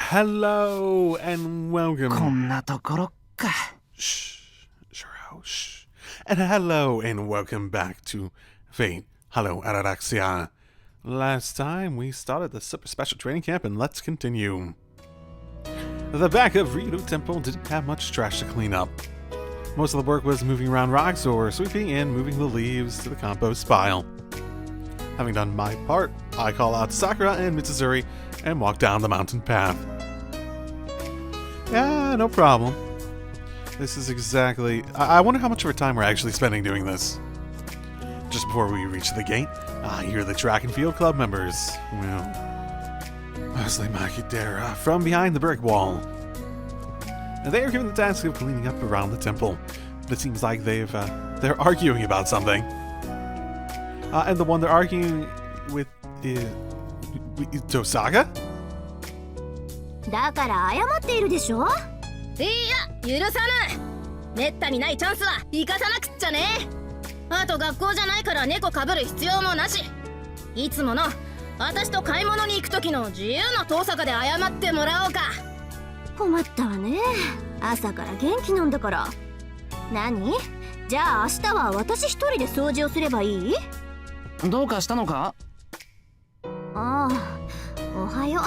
Hello and welcome. こんなところか。 Shh. Shh. And hello and welcome back to Fate. Hello, Ataraxia. Last time we started the super special training camp, and let's continue. The back of Ryu Temple didn't have much trash to clean up. Most of the work was moving around rocks or sweeping and moving the leaves to the compost pile. Having done my part, I call out Sakura and Mitsuzuri and walk down the mountain path. Yeah, no problem. This is exactly... I wonder how much of our time we're actually spending doing this. Just before we reach the gate, I hear the track and field club members. Well, mostly Makidera from behind the brick wall. And they are given the task of cleaning up around the temple. But it seems like they're arguing about something. And the one they're arguing with is Tosaka? だから謝っているでしょ。いや、許さない。めったにないチャンスは生かさなくっちゃね。あと学校じゃないから猫かぶる必要もなし。いつもの私と買い物に行く時の自由な遠坂で謝ってもらおうか。困ったわね。朝から元気なんだから。何？じゃあ明日は私一人で掃除をすればいい？どうかしたのか？ああ、おはよう。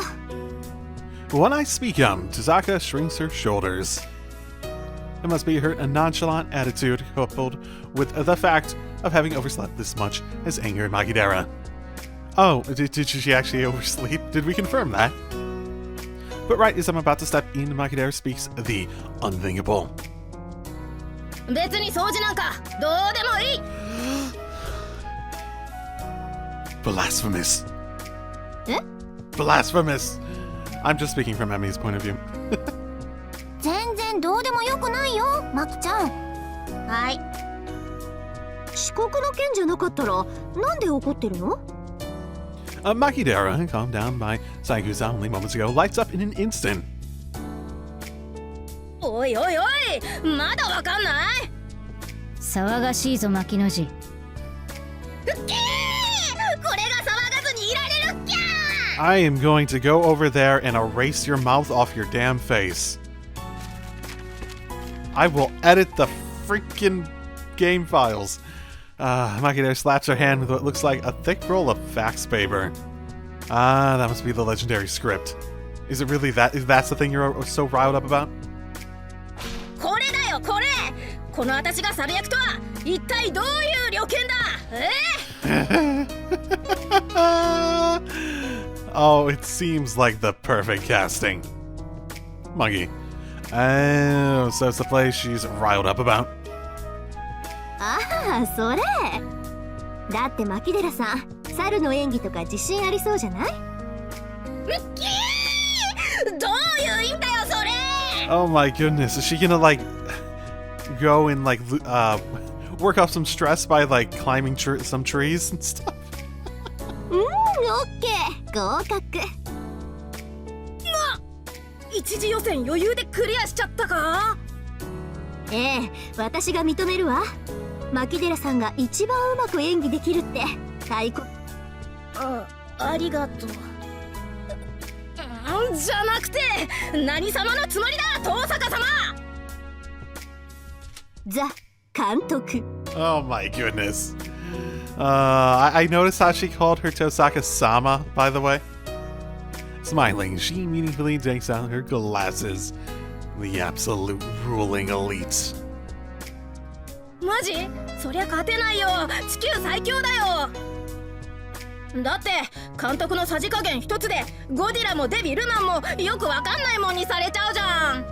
When I speak up, Tazaka shrinks her shoulders. It must be her nonchalant attitude coupled with the fact of having overslept this much has angered Makidera. Oh, did she actually oversleep? Did we confirm that? But right as I'm about to step in, Makidera speaks the unthinkable. 別に掃除なんかどうでもいい。Blasphemous. え？ Blasphemous. I'm just speaking from Emmy's point of view. 全然どうでもよくないよ、マキちゃん。はい。遅刻の件じゃなかったらなんで怒ってるの？Makidera, calmed down by Saikusa only moments ago, lights up in an instant. おいおいおい、まだわかんない？騒がしいぞ牧野寺。これが騒がずにいられるっきゃ。 I am going to go over there and erase your mouth off your damn face. I will edit the freaking game files. Makidera slaps her hand with what looks like a thick roll of fax paper. That must be the legendary script. Is it really that? Is that the thing you're so riled up about? これだよこれ。この私がサブ役とは一体どういう旅券だ。Oh, it seems like the perfect casting. Monkey. Oh, so it's the place she's riled up about. ああ、それ。だってマキデラさん、猿の演技とか自信ありそうじゃない？どういう意味だよそれ。 Oh my goodness, is she gonna like go and like work off some stress by like climbing some trees and stuff? オッケー、合格。一次予選余裕でクリアしちゃったか？ええ、私が認めるわ。マキデラさんが一番うまく演技できるって太鼓。ありがとう。じゃなくて何様のつもりだ遠坂様。ザ監督。 Oh my goodness. I noticed how she called her Tosaka-sama, by the way. Smiling, she meaningfully takes out her glasses. The absolute ruling elite. マジ？そりゃ勝てないよ。地球最強だよ。だって監督のさじ加減一つでゴディラもデビルマンもよくわかんないもんにされちゃうじゃん。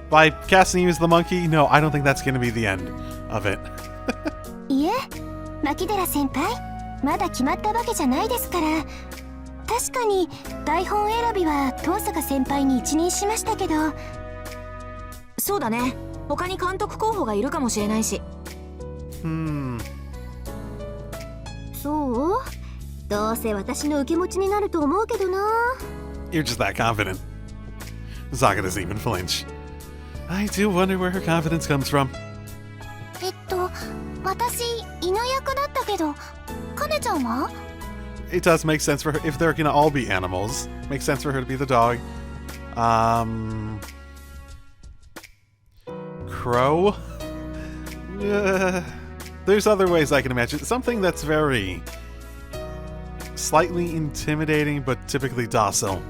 By casting you as the monkey? No, I don't think that's gonna be the end of it. いえ、マキデラ先輩、まだ決まったわけじゃないですから。確かに台本選びは遠坂先輩に一任しましたけど。そうだね。他に監督候補がいるかもしれないし。そう？どうせ私の受け持ちになると思うけどな。 You're just that confident. Saga doesn't even flinch. I do wonder where her confidence comes from. 私犬役だったけど、カネちゃんは？ It does make sense for her if they're gonna all be animals. Makes sense for her to be the dog. Crow? There's other ways I can imagine. Something that's very slightly intimidating but typically docile.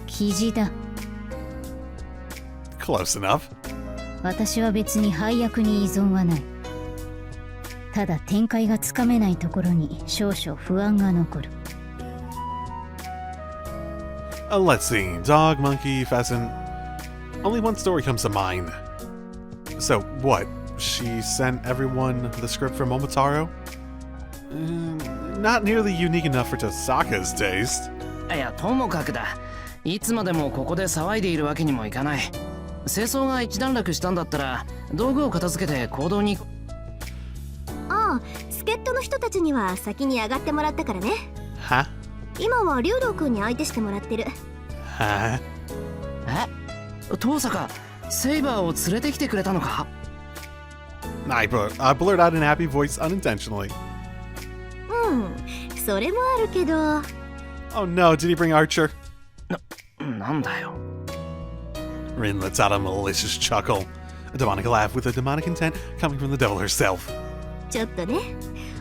キジだ。 Close enough. 私は別に配役に依存はない。ただ展開がつかめないところに少々不安が残る。Let's see. Dog, monkey, pheasant. Only one story comes to mind. So, what? She sent everyone the script for Momotaro? Not nearly unique enough for Tosaka's taste. いや、ともかくだ。いつまでもここで騒いでいるわけにもいかない。清掃が一段落したんだったら、道具を片付けて行動に。ああ、助っ人の人たちには先に上がってもらったからね。は？今は竜道くんに相手してもらってる。は？遠坂、セイバーを連れてきてくれたのか？ I blurred out an happy voice unintentionally. それもあるけど。Oh no, did he bring Archer? なんだよ。Rin lets out a malicious chuckle. A demonic laugh with a demonic intent coming from the devil herself. ちょっとね、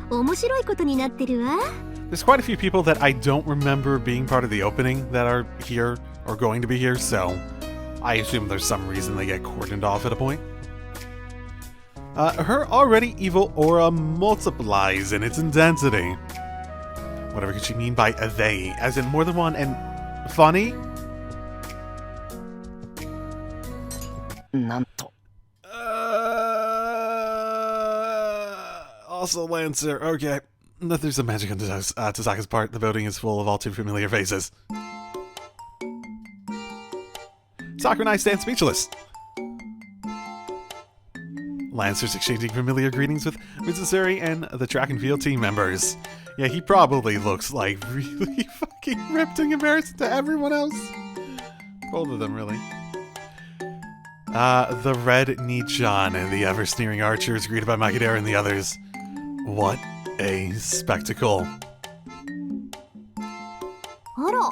面白いことになってるわ。There's quite a few people that I don't remember being part of the opening that are here or going to be here, so I assume there's some reason they get cordoned off at a point. Her already evil aura multiplies in its intensity. Whatever could she mean by they? As in more than one and funny? なんと。 Also Lancer, okay. There's some magic on Tosaka's part. The building is full of all too familiar faces. Sakura and I stand speechless. Lancer's exchanging familiar greetings with Mitsuzuri and the track and field team members. Yeah, he probably looks like really fucking ripped and embarrassed to everyone else. Both of them, really. The red Nichan and the ever-sneering archers greeted by Makidera and the others. What a spectacle. あら、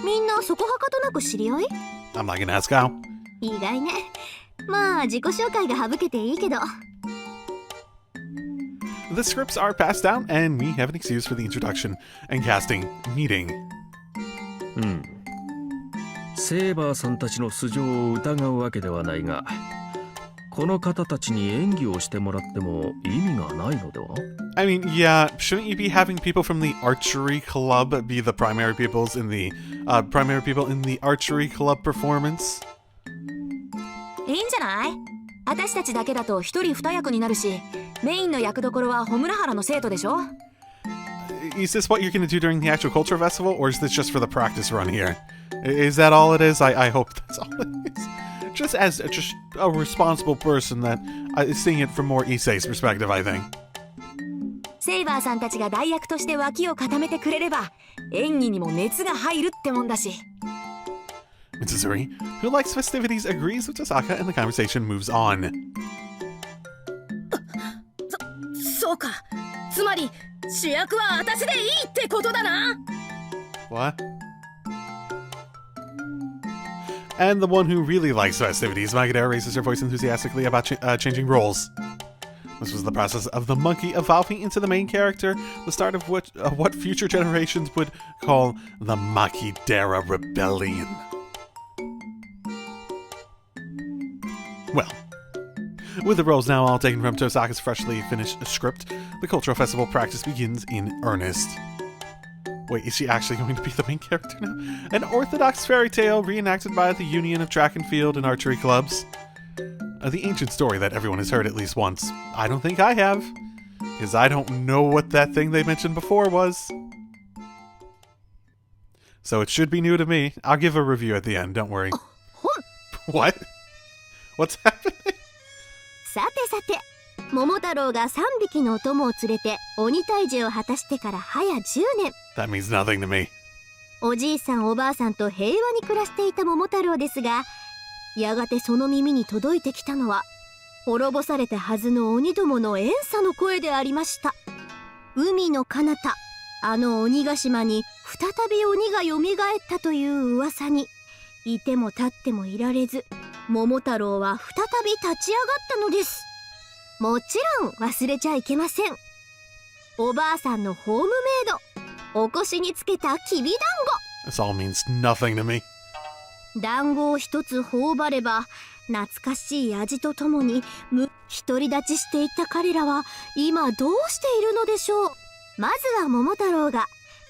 みんなそこはかとなく知り合い？ I'm not gonna ask how. 意外ね。まあ自己紹介が省けていいけど。 The scripts are passed down, and we have an excuse for the introduction and casting meeting. セーバーさんたちの素性を疑うわけではないが、この方たちに演技をしてもらっても意味がないのでは? I mean, yeah, shouldn't you be having people from the archery club be the primary people in the archery club performance? いいんじゃない？私たちだけだと一人二役になるし、メインの役どころは穂村原の生徒でしょ? Is this what you're going to do during the actual culture festival, or is this just for the practice run here? Is that all it is? I hope that's all it is. Just as just a responsible person that is seeing it from more Issei's perspective, I think. セイバーさんたちが代役として脇を固めてくれれば、演技にも熱が入るってもんだし。Mitsuzuri, who likes festivities, agrees with Tosaka, and the conversation moves on. そうか。つまり主役は私でいいってことだな。 What? And the one who really likes festivities, Makidera raises her voice enthusiastically about changing roles. This was the process of the monkey evolving into the main character, the start of what future generations would call the Makidera Rebellion. Well, with the roles now all taken from Tosaka's freshly finished script, the cultural festival practice begins in earnest. Wait, is she actually going to be the main character now? An orthodox fairy tale reenacted by the Union of Track and Field and Archery Clubs. The ancient story that everyone has heard at least once. I don't think I have, because I don't know what that thing they mentioned before was. So it should be new to me. I'll give a review at the end, don't worry. What? What's happening? さてさて、桃太郎が3匹のお供を連れて鬼退治を果たしてから早10年。 That means nothing to me. おじいさんおばあさんと平和に暮らしていた桃太郎ですが、やがてその耳に届いてきたのは滅ぼされたはずの鬼どもの怨嗟の声でありました。海の彼方、あの鬼ヶ島に再び鬼がよみがえったという噂にいても立ってもいられず、桃太郎は再び立ち上がったのです。もちろん忘れちゃいけません。おばあさんのホームメイド、お腰につけたきびだん This all means nothing to me. ご。団子を一つ頬張れば、懐かしい味とともに独り立ちしていた彼らは今どうしているのでしょう。まずは桃太郎が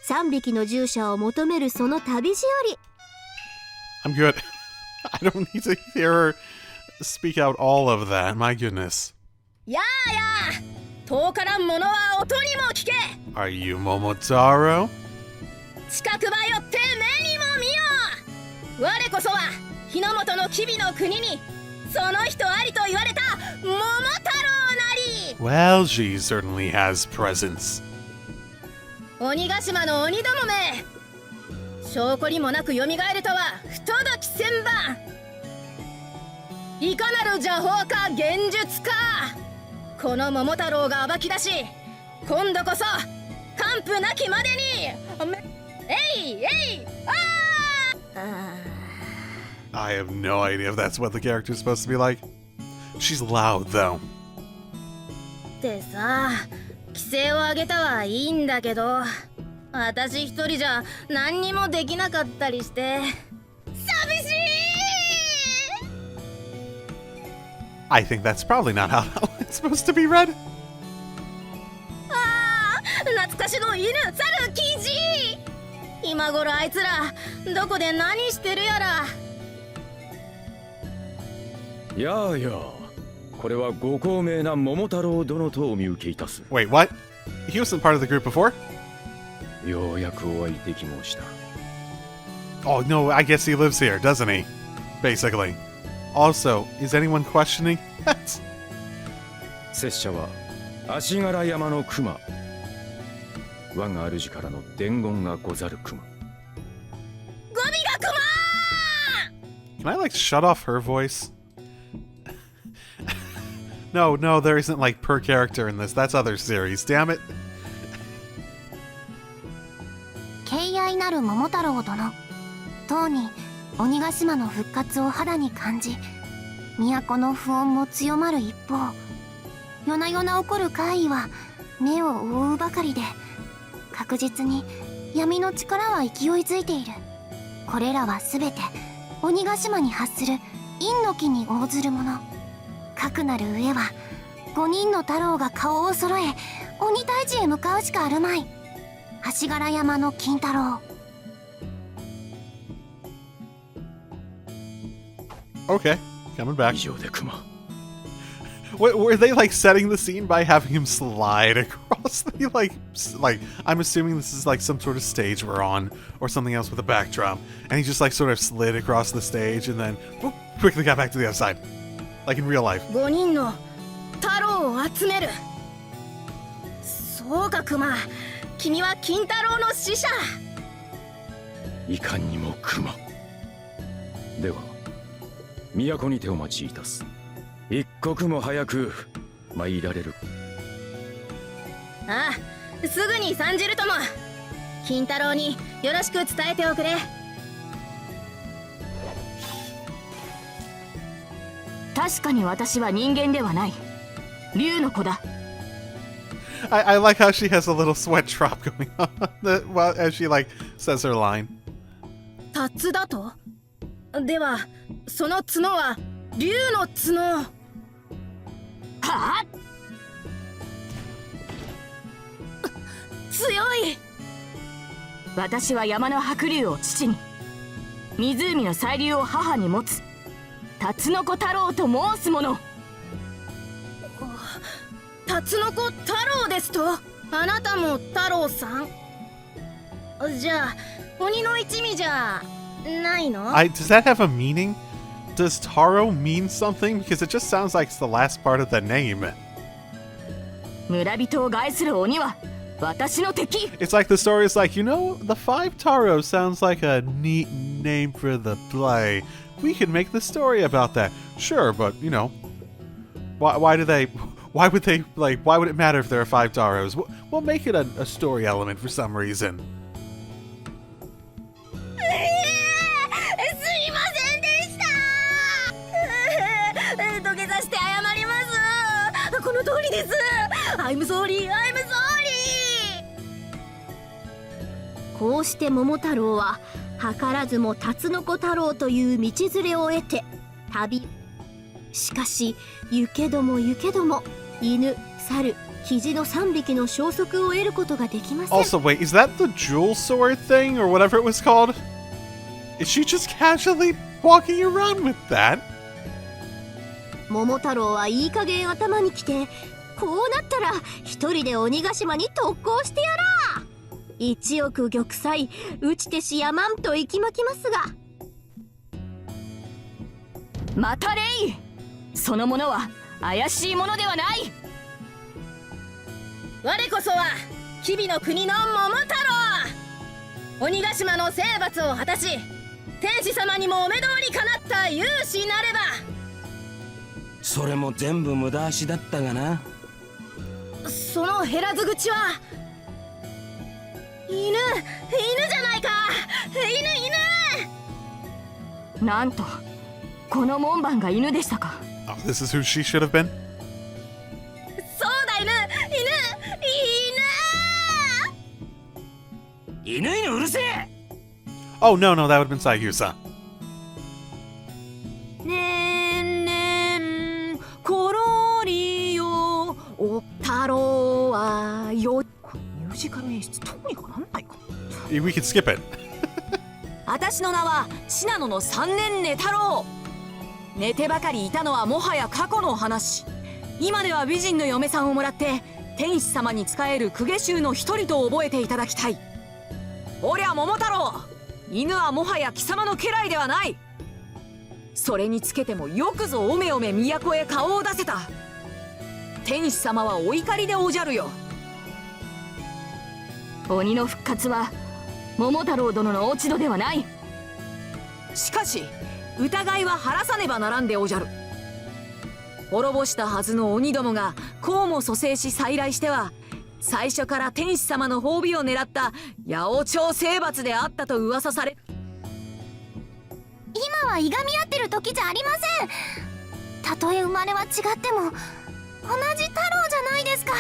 3匹の従者を求めるその旅路より。 I'm good. I don't need to hear her speak out all of that. My goodness. やあやあ、遠からんものは音にも聞け。 Are you Momotaro? 近くばよって目にも見よう。我こそは日の本の吉備の国にその人ありと言われた桃太郎なり。 Well, she certainly has presence. 鬼ヶ島の鬼どもめ、証拠にもなく蘇るとは不届き千番。いかなる邪法か幻術か、この桃太郎が暴き出し、今度こそ完膚なきまでに。えいえい、I have no idea if that's what the character is supposed to be like. She's loud, though. ってさ、規制を上げたはいいんだけど、私一人じゃ何にもできなかったりして寂しい。 I think that's probably not how it's supposed to be read. ああ、懐かしの犬猿キジ。今頃あいつらどこで何してるやら。やあやあ、これはご高名な桃太郎殿とお見受けいたす。 Wait, what? He wasn't part of the group before? ようやくお会いでき申した。 Oh, no, I guess he lives here, doesn't he? Basically. Also, is anyone questioning that? 拙者は足柄山の熊。我が主からの伝言がござる熊。ゴビがクマ Can I, like, shut off her voice? No, there isn't, like, per character in this. That's other series. Damn it. 敬愛なる桃太郎殿、とうに鬼ヶ島の復活を肌に感じ、都の不穏も強まる一方、夜な夜な起こる怪異は目を覆うばかりで、確実に闇の力は勢いづいている。これらはすべて鬼ヶ島に発する陰の気に応ずるもの。かくなる上は5人の太郎が顔を揃え、鬼退治へ向かうしかあるまい。足柄山の金太郎。 Okay, coming back. 以上で熊。 Were they, like, setting the scene by having him slide across the, like, I'm assuming this is, like, some sort of stage we're on, or something else with a backdrop, and he just, like, sort of slid across the stage and then whoop, quickly got back to the other side. Like in real life. 5人の太郎を集める。そうかクマ、君は金太郎の使者。いかにも熊。では都にてお待ちいたす。一刻も早く参られる。ああ、すぐに参じるとも。金太郎によろしく伝えておくれ。確かに私は人間ではない。竜の子だ。I like how she has a little sweat drop going on well, as she, like, says her line. タツだと？では、その角は竜の角。はあ？強い。私は山の白竜を父に、湖の細竜を母に持つタツノコ太郎と申す者。タツノコ太郎ですと？あなたも太郎さん？じゃあ鬼の一味じゃないの？ Does that have a meaning? Does Taro mean something? Because it just sounds like it's the last part of the name. 村人を害する鬼は私の敵。 It's like the story is like, you know, the Five Taro sounds like a neat name for the play. We could make the story about that. Sure, but, you know, why would it matter if there are 5 Taros? We'll make it a story element for some reason. すいま出して謝ります。この通りです。I'm sorry, I'm sorry。こうして桃太郎は図らずもタツノコ太郎という道連れを得て旅。しかし行けども行けども犬、猿、キジの3匹の消息を得ることができません。 Also, wait, is that the jewel sword thing or whatever it was called? Is she just casually walking around with that? 桃太郎はいい加減頭にきて、こうなったら一人で鬼ヶ島に特攻してやらあ。一億玉砕打ちてしやまんと息巻きますが、またれい。そのものは怪しいものではない。我こそは吉備の国の桃太郎。鬼ヶ島の征伐を果たし、天使様にもお目通りかなった勇士なれば。それも全部無駄足だったがな。その減らず口は犬じゃないか。犬。なんとこの門番が犬でしたか。 Oh, this is who she should have been? そうだ、犬うるせえ。 Oh, no, that would have been Saigyu-san. ねんねんころりよお太郎はよ。ミュージカル演出どうにかなんないか。 We could skip it. 私の名は信濃の三年寝太郎。寝てばかりいたのはもはや過去の話。今では美人の嫁さんをもらって天使様に仕える公家衆の一人と覚えていただきたい。おりゃ桃太郎、犬はもはや貴様の家来ではない。それにつけてもよくぞおめおめ都へ顔を出せた。天使様はお怒りでおじゃるよ。鬼の復活は桃太郎殿の落ち度ではない。しかし疑いは晴らさねばならんでおじゃる。滅ぼしたはずの鬼どもがこうも蘇生し再来しては、最初から天使様の褒美を狙った八百長征伐であったと噂され。今はいがみ合ってる時じゃありません。たとえ生まれは違っても同じ太郎じゃないですか。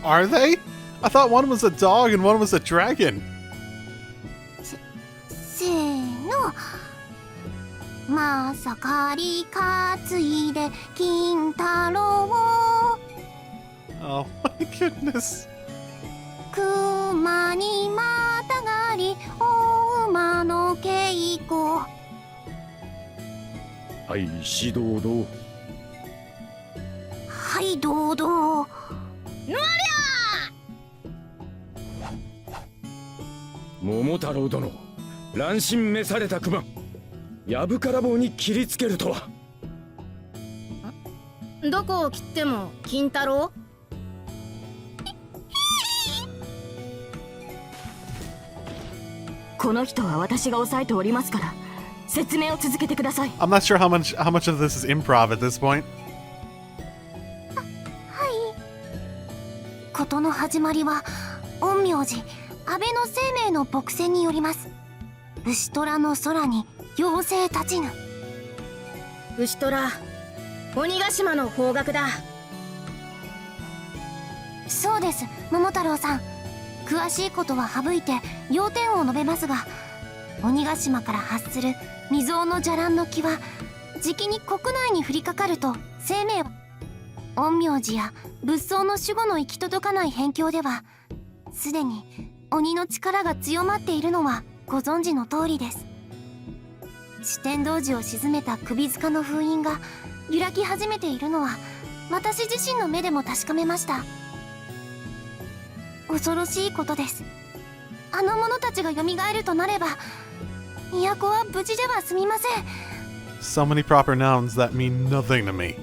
Are they? I thought one was a dog and one was a dragon. せーの。まさかり担いで金太郎。 Oh my goodness. 熊にまたがり大馬の稽古。はい、指導道。はいどうぞ。桃太郎殿、乱心召された熊、やぶから棒に切りつけるとは。どこを切っても金太郎。この人は私が抑えておりますから説明を続けてください。 I'm not sure how much of this is improv at this point. 事の始まりは陰陽師安倍の生命の牧戦によります。牛虎の空に妖精立ちぬ。牛虎、鬼ヶ島の方角だ。そうです、桃太郎さん。詳しいことは省いて要点を述べますが、鬼ヶ島から発する未曾有の邪乱の気はじきに国内に降りかかると生命は、陰陽師や仏僧の守護の行き届かない辺境ではすでに鬼の力が強まっているのはご存知の通りです。四天童子を鎮めた首塚の封印が揺らぎ始めているのは私自身の目でも確かめました。恐ろしいことです。あの者たちが蘇るとなれば都は無事では済みません。 So many proper nouns that mean nothing to me.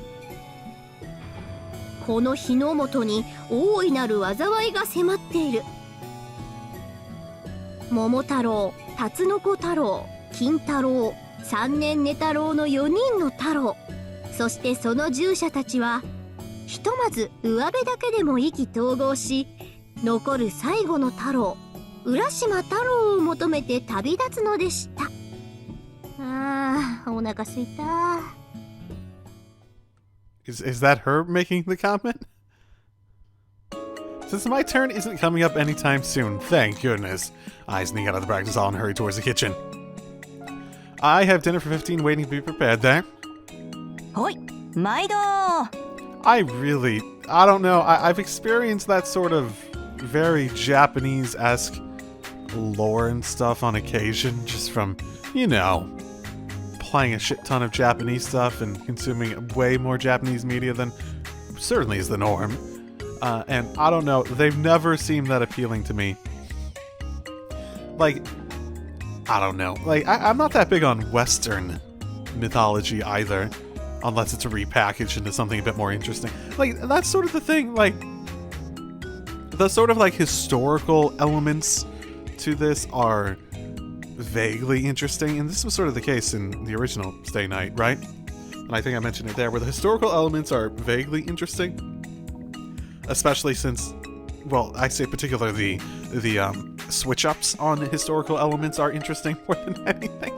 この日の元に大いなる災いが迫っている。桃太郎、タツノコ太郎、金太郎、三年寝太郎の4人の太郎、そしてその従者たちはひとまず上辺だけでも意気投合し、残る最後の太郎、浦島太郎を求めて旅立つのでした。お腹すいた。Is that her making the comment? Since my turn isn't coming up anytime soon, thank goodness, I sneak out of the practice hall and hurry towards the kitchen. I have dinner for 15 waiting to be prepared there. ほい、毎度。 I don't know, I've experienced that sort of very Japanese-esque lore and stuff on occasion, just from, you know, playing a shit ton of Japanese stuff and consuming way more Japanese media than certainly is the norm. And I don't know, they've never seemed that appealing to me. Like, I don't know. Like, I'm not that big on Western mythology either, unless it's repackaged into something a bit more interesting. Like, that's sort of the thing, like, the sort of, like, historical elements to this are vaguely interesting, and this was sort of the case in the original Stay Night, right? And I think I mentioned it there, where the historical elements are vaguely interesting. Especially since, well, I say particularly the switch-ups on historical elements are interesting more than anything.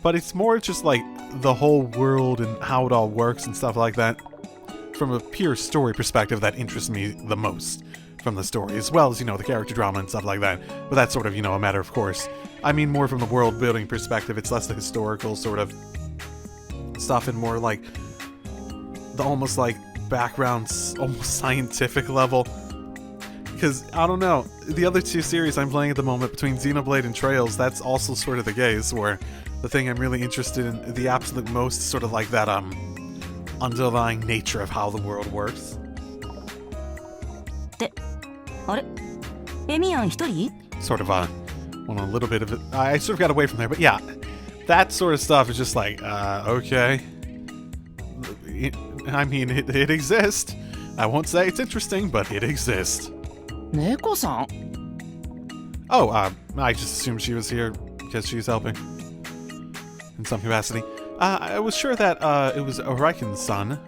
But it's more just like the whole world and how it all works and stuff like that. From a pure story perspective, that interests me the most from the story, as well as, you know, the character drama and stuff like that. But that's sort of, you know, a matter of course. I mean more from the world-building perspective, it's less the historical sort of stuff and more like the almost like background's almost scientific level. Because, I don't know, the other two series I'm playing at the moment between Xenoblade and Trails, that's also sort of the case, where the thing I'm really interested in the absolute most is sort of like that underlying nature of how the world works. で、あれ、エミヤン一人？ Sort of well, a little bit of it. I sort of got away from there, but yeah, that sort of stuff is just like, okay. I mean, it exists. I won't say it's interesting, but it exists. 猫さん Oh, I just assumed she was here because she's helping in some capacity. I was sure that it was Rakan-san,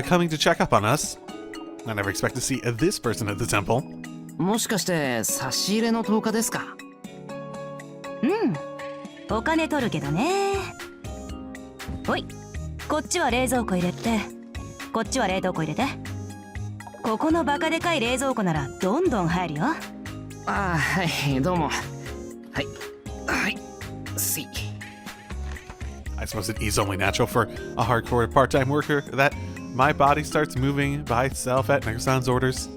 coming to check up on us. I never expect to see this person at the temple. もしかして差し入れの10日ですか？うん、お金取るけどね。ほい、こっちは冷蔵庫入れて、こっちは冷凍庫入れて。ここのバカでかい冷蔵庫ならどんどん入るよ。ああ、はい、どうも。はい、はい、See. I suppose it is only natural for a hardcore part-time worker that my body starts moving by itself at Neko-san's orders.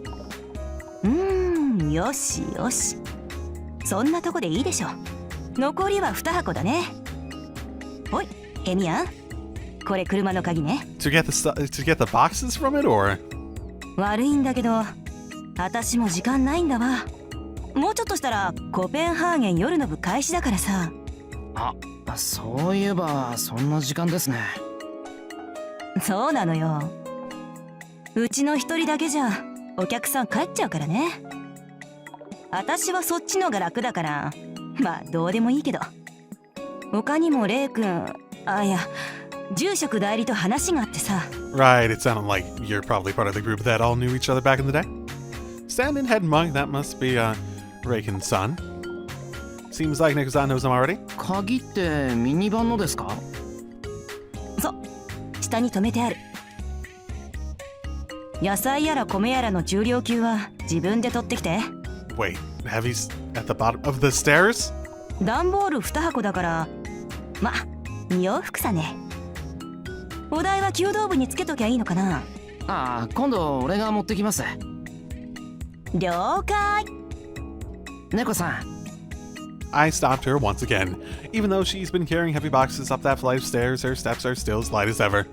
よしよし。そんなとこでいいでしょ。残りは2箱だね。ほい、エミヤン。これ車の鍵ね。To get the boxes from it, or? 悪いんだけど、私も時間ないんだわ。もうちょっとしたらコペンハーゲン夜の部開始だからさ。あ、そういえばそんな時間ですね。そうなのよ。うちの一人だけじゃお客さん帰っちゃうからね。私はそっちのが楽だから、まあどうでもいいけど。他にもレイ君、いや、住職代理と話があってさ。Right, it sounded like you're probably part of the group that all knew each other back in the day. Stand-in head monk, that must be Reiken-san. Seems like Neko-san knows him already. 鍵ってミニバンのですか？そう、下に止めてある。野菜やら米やらの重量級は自分で取ってきて。Wait, heavy's at the bottom of the stairs? 段ボール2箱だから、ま、2往復さね。お題は弓道部につけときゃいいのかな。ああ、今度俺が持ってきます。了解。猫さん。I stopped her once again. Even though she's been carrying heavy boxes up that flight of stairs, her steps are still as light as ever.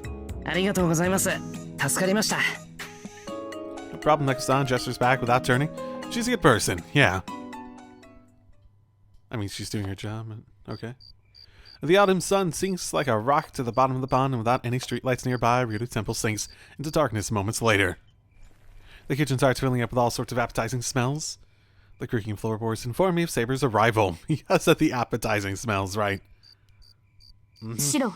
ありがとうございます。助かりました。No problem, Neko-san gestures back without turning. She's a good person, yeah. I mean, she's doing her job, and okay. The autumn sun sinks like a rock to the bottom of the pond, and without any streetlights nearby, Ryudo Temple sinks into darkness moments later. The kitchen starts filling up with all sorts of appetizing smells. The creaking floorboards inform me of Saber's arrival. Yes, at the appetizing smells, right? Shiro.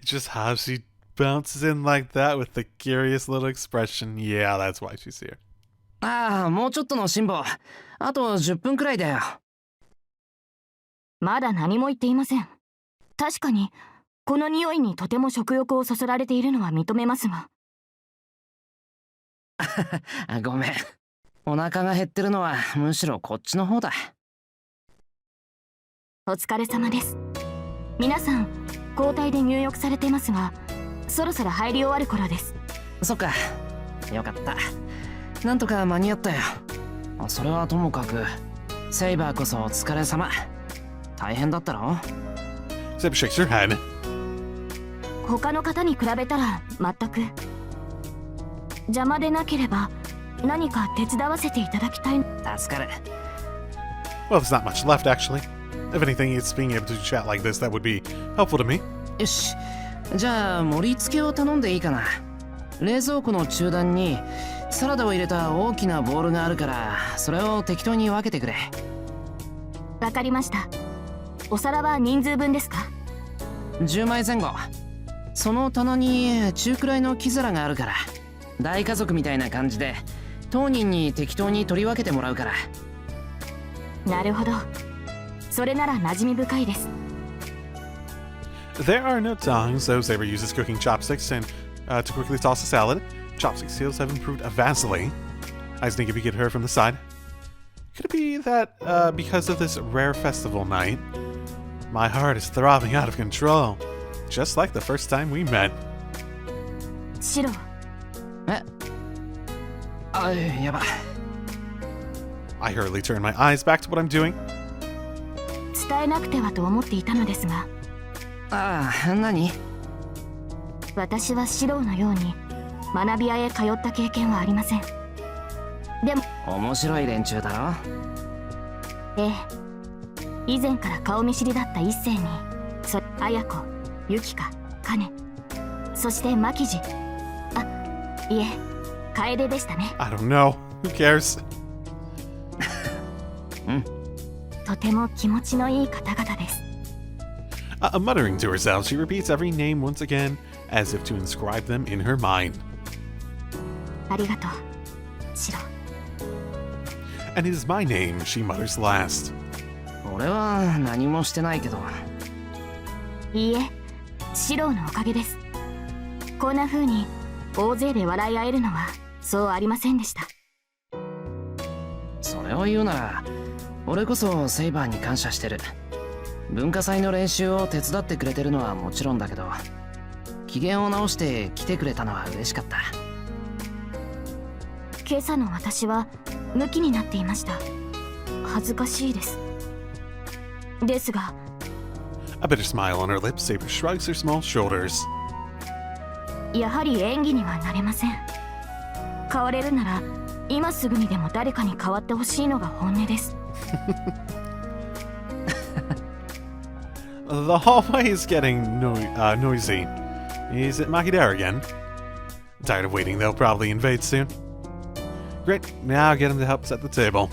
Just how she bounces in like that with the curious little expression. Yeah, that's why she's here. ああ、もうちょっとの辛抱。あと10分くらいだよ。まだ何も言っていません。確かにこの匂いにとても食欲をそそられているのは認めますが。ごめん。お腹が減ってるのはむしろこっちの方だ。お疲れ様です。皆さん交代で入浴されてますが、そろそろ入り終わる頃です。そっか、よかった。なんとか間に合ったよ。それはともかくセイバーこそお疲れ様。大変だったろ。 Saber shakes her head. 他の方に比べたら全く。邪魔でなければ何か手伝わせていただきたい。助かる。 Well, there's not much left, actually. If anything, it's being able to chat like this that would be helpful to me. よし、じゃあ盛り付けを頼んでいいかな。冷蔵庫の中段にサラダを入れた大きなボウルがあるから、それを適当に分けてくれ。わかりました。お皿は人数分ですか？10枚前後。その棚に中くらいの木皿があるから、大家族みたいな感じで当人に適当に取り分けてもらうから。なるほど。それなら馴染み深いです。There are no tongs, so Saber uses cooking chopsticks and to quickly toss a salad. Chopstick skills have improved vastly. I think if you get her from the side. Could it be that because of this rare festival night, my heart is throbbing out of control, just like the first time we met. シロ。やば。I hurriedly turn my eyes back to what I'm doing. 伝えなくてはと思っていたのですが。何？私はシロのように学び屋へ通った経験はありません。でも面白い連中だろ。ええ、以前から顔見知りだった一星に、綾子、ユキカ、カネ、そしてマキジ、いえ、楓でしたね。I don't know. Who cares? とても気持ちのいい方々です。Muttering to herself, she repeats every name once again, as if to inscribe them in her mind. ありがとう、シロ。And it is my name, she mutters last. 俺は何もしてないけど。いいえ、シロのおかげです。こんな風に大勢で笑い合えるのはそうありませんでした。それを言うなら俺こそセイバーに感謝してる。文化祭の練習を手伝ってくれてるのはもちろんだけど、機嫌を直して来てくれたのは嬉しかった。今朝の私はムキになっていました。恥ずかしいです。ですが A bitter smile on her lips, Saber shrugs her small shoulders. やはり演技にはなれません。変われるなら今すぐにでも誰かに変わってほしいのが本音です。The hallway is getting noisy. Is it Makidera again? Tired of waiting, they'll probably invade soon. Great, now get him to help set the table.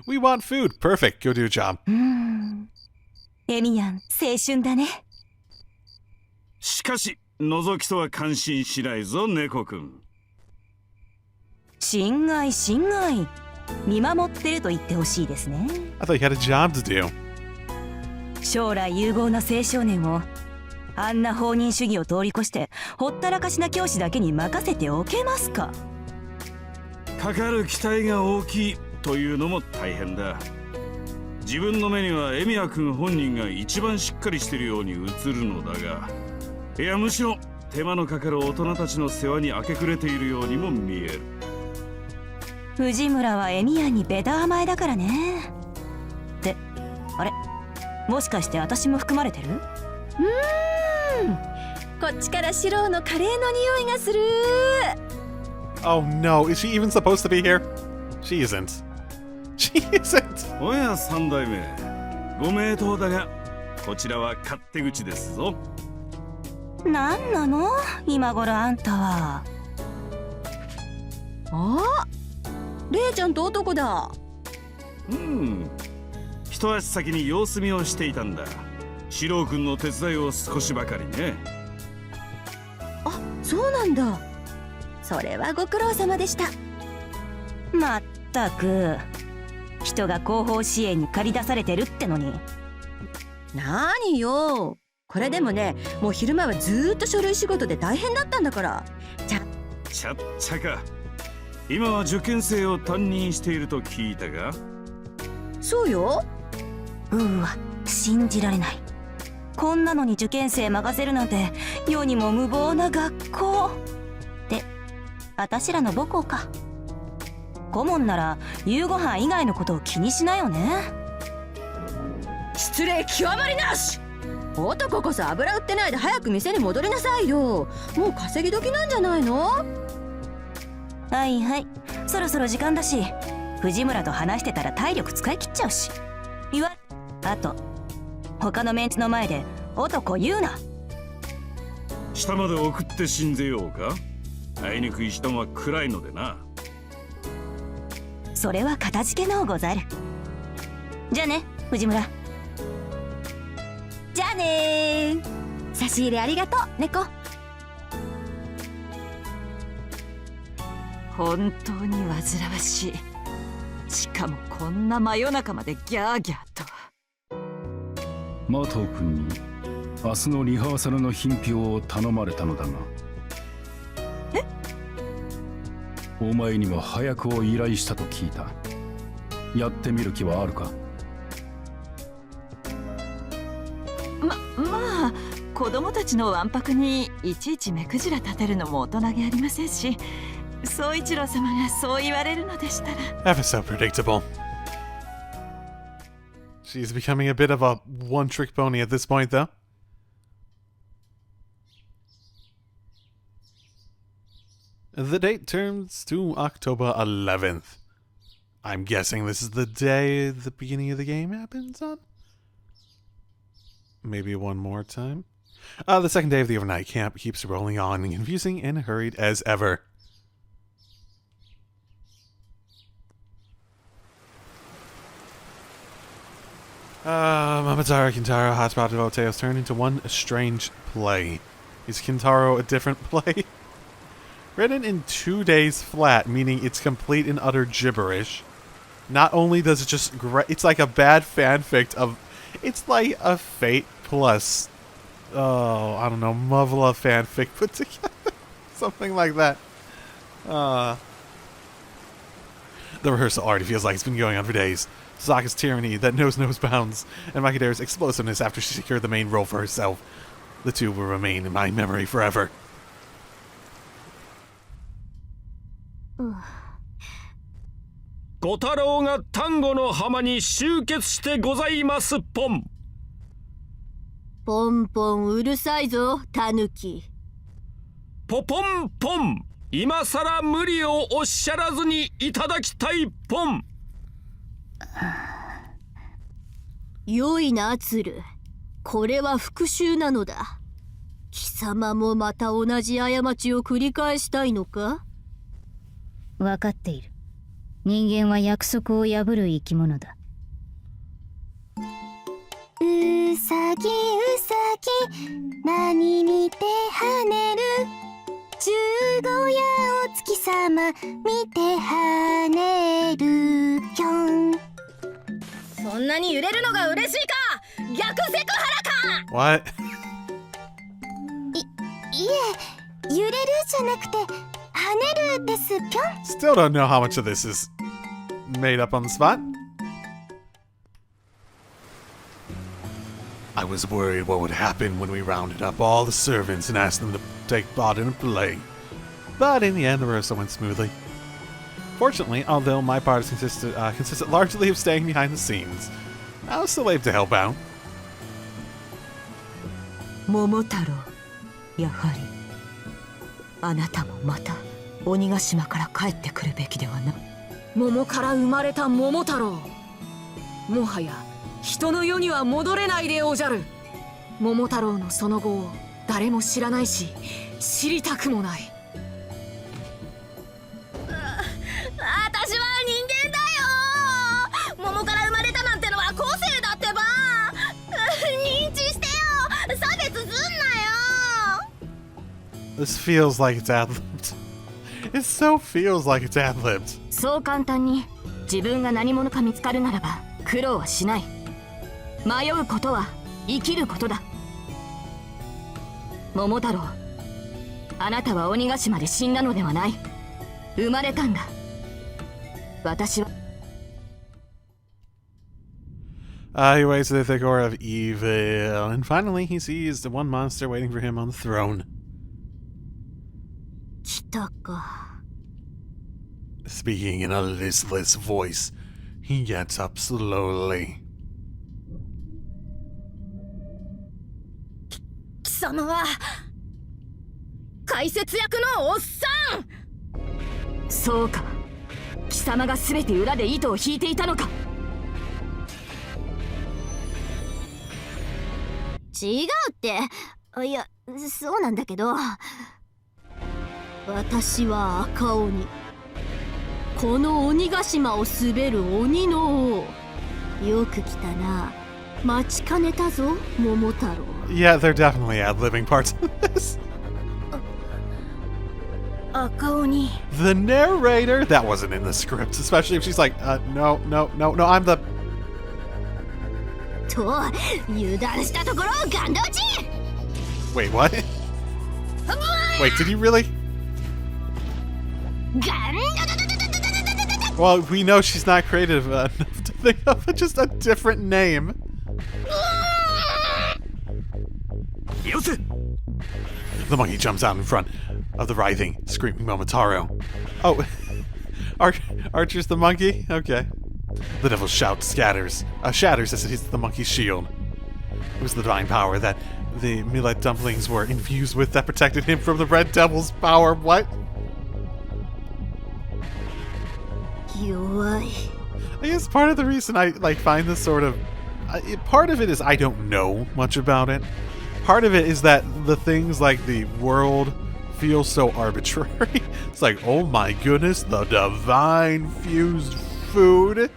We want food. Perfect, go do a job. エミヤン、青春だね。しかし、覗きとは感心しないぞ、猫くん。心外心外。見守ってると言ってほしいですね。I thought you had a job to do. 将来有望な青少年をあんな放任主義を通り越してほったらかしな教師だけに任せておけますか。かかる期待が大きいというのも大変だ。自分の目にはエミヤ君本人が一番しっかりしてるように映るのだが、いやむしろ手間のかかる大人たちの世話に明け暮れているようにも見える。藤村はエミヤンにベタ甘えだからね。ってあれ、もしかして私も含まれてる？こっちからシロのカレーの匂いがする。 Oh no, is she even supposed to be here? She isn't. She isn't. おや三代目、ご名答だがこちらは勝手口ですぞ。なんなの今頃あんたは。レイちゃんと男だ。一足先に様子見をしていたんだ。シロ君の手伝いを少しばかりね。そうなんだ。それはご苦労様でした。まったく人が後方支援に駆り出されてるってのに。何よ。これでもね、もう昼間はずーっと書類仕事で大変だったんだから。ちゃっちゃか。今は受験生を担任していると聞いたが。そうよ。うわ、信じられない。こんなのに受験生任せるなんて世にも無謀な学校で、私らの母校か。顧問なら夕ご飯以外のことを気にしないよね。失礼極まりなし。男こそ油売ってないで早く店に戻りなさいよ。もう稼ぎ時なんじゃないの？はいはい、そろそろ時間だし、藤村と話してたら体力使い切っちゃうし。あと他のメンツの前で男言うな。下まで送って信ぜようか。あいにくい人は暗いのでな。それは片付けのうござる。じゃあね藤村。じゃあねー。差し入れありがとう猫。本当に煩わしい。しかもこんな真夜中までギャーギャーと。マトー君に明日のリハーサルの品評を頼まれたのだが。え？お前にも早くを依頼したと聞いた。やってみる気はあるか？まあ子供たちのわんぱくにいちいち目くじら立てるのも大人げありませんし、宗一郎様がそう言われるのでしたら。Ever so predictable. She's becoming a bit of a one-trick pony at this point, though. The date turns to October 11th. I'm guessing this is the day the beginning of the game happens on? Maybe one more time? The second day of the overnight camp keeps rolling on, confusing and hurried as ever. Mamatara, Kintaro, Hotspot, and Volteos turn into one strange play. Is Kintaro a different play? Written in 2 days flat, meaning it's complete and utter gibberish. Not only does it just... it's like a bad fanfic of... It's like a Fate plus... Oh, I don't know, Muvla fanfic put together. Something like that. The rehearsal already feels like it's been going on for days. Sokka's tyranny that knows no bounds, and Makidera's explosiveness after she secured the main role for herself. The two will remain in my memory forever. 小太郎が丹後の浜に集結してございますポン。ポンポンうるさいぞタヌキ。ポポンポン。今さら無理をおっしゃらずにいただきたいポン。良いな鶴。これは復讐なのだ。貴様もまた同じ過ちを繰り返したいのか？分かっている。人間は約束を破る生き物だ。うさぎうさぎ何見て跳ねる。十五夜お月様見て跳ねるぴょん。そんなに揺れるのが嬉しいか。逆セクハラか。 What? いえ、揺れるじゃなくて跳ねるですぴょん。 Still don't know how much of this is made up on the spot. I was worried what would happen when we rounded up all the servants and asked them to take part in a play. But in the end, the rehearsal went smoothly. Fortunately, although my part consisted largely of staying behind the scenes, I was still able to help out. 桃太郎、やはりあなたもまた鬼ヶ島から帰ってくるべきではな。桃から生まれた桃太郎、もはや人の世には戻れないでおじゃる。桃太郎のその後を誰も知らないし知りたくもない。私は人間だよ。桃から生まれたなんてのは個性だってば。認知してよ。差別すんなよ。 This feels like it's ad-libbed. It so feels like it's ad-libbed. そう簡単に自分が何者か見つかるならば苦労はしない。迷うことは生きることだ。桃太郎、あなたは鬼ヶ島で死んだのではない。生まれたんだ。私は He waits to the thick core of evil, and finally he sees the one monster waiting for him on the throne. 来たか。 Speaking in a listless voice, he gets up slowly. 貴様は解説役のおっさん。そうか。貴様が全て裏で糸を引いていたのか。違うって。いや、そうなんだけど。私は赤鬼。この鬼ヶ島を滑る鬼の王。よく来たな。待ちかねたぞ、桃太郎。Yeah, they're definitely ad-libbing parts of this. 赤鬼。 The narrator? That wasn't in the script, especially if she's like, no, I'm the... と、油断したところをガンド打ち。 Wait, what? Wait, did you really? ガンドドドドドドドドドド。 Well, we know she's not creative enough to think of just a different name. よせ。 The monkey jumps out in front of the writhing, screaming Momotaro. Oh, Archer's the monkey? Okay. The devil's shout shatters as it hits the monkey's shield. It was the divine power that the millet dumplings were infused with that protected him from the red devil's power. What? 弱い。 I guess part of the reason I find this sort of... part of it is I don't know much about it. Part of it is that the things like the world feel so arbitrary. It's like, oh my goodness, the divine fused food.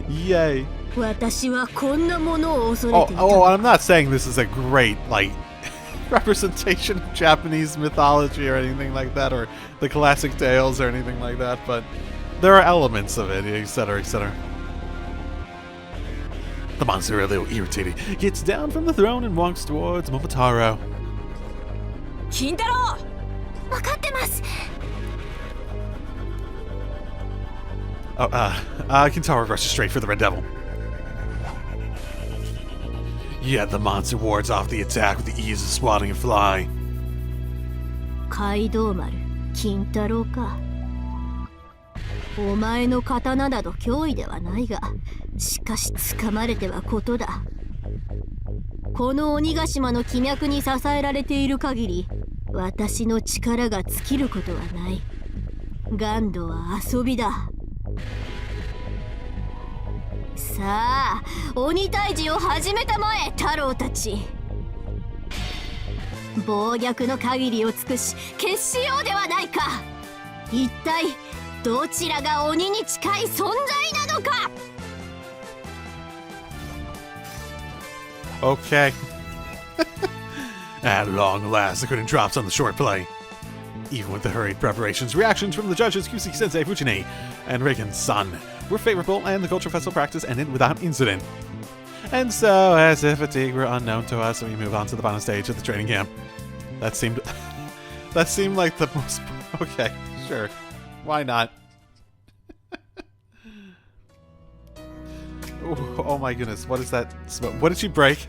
Yay. 私はこんなものを恐れていた。Oh, I'm not saying this is a great, like, representation of Japanese mythology or anything like that, or the classic tales or anything like that, but there are elements of it, etc., etc. The monster, a little irritated, gets down from the throne and walks towards Momotaro. 金太郎。分かってます。 Oh, Kintaro rushes straight for the Red Devil. Yet the monster wards off the attack with the ease of swatting a fly. 街道丸、金太郎か。お前の刀など脅威ではないが、しかし掴まれてはことだ。この鬼ヶ島の気脈に支えられている限り、私の力が尽きることはない。ガンドは遊びだ。さあ、鬼退治を始めたまえ、太郎たち。暴虐の限りを尽くし、決しようではないか。一体どちらが鬼に近い存在なのか。 Okay. At long last, the curtain drops on the short play. Even with the hurried preparations, reactions from the judges Kuseki-sensei Fujine and Reagan's son were favorable, and the culture festival practice ended without incident. And so, as if fatigue were unknown to us, we move on to the final stage of the training camp. That seemed like the most... Okay, sure. Why not? Oh my goodness, what is that smoke? What did she break?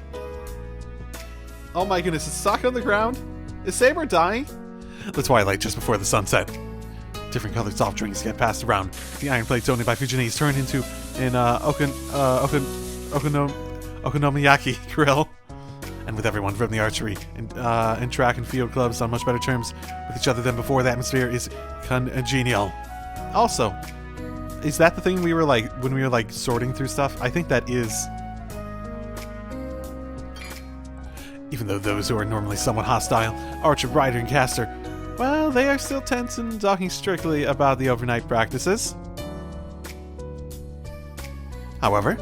Oh my goodness, is Sokka on the ground? Is Saber dying? The twilight just before the sunset. Different colored soft drinks get passed around. The iron plates owned by Fujine is turned into an okonomiyaki grill. And with everyone from the archery and track and field clubs on much better terms with each other than before, the atmosphere is congenial. Also, is that the thing we were like, when we were like sorting through stuff? I think that is. Even though those who are normally somewhat hostile, Archer, Ryder, and Caster, well, they are still tense and talking strictly about the overnight practices. However,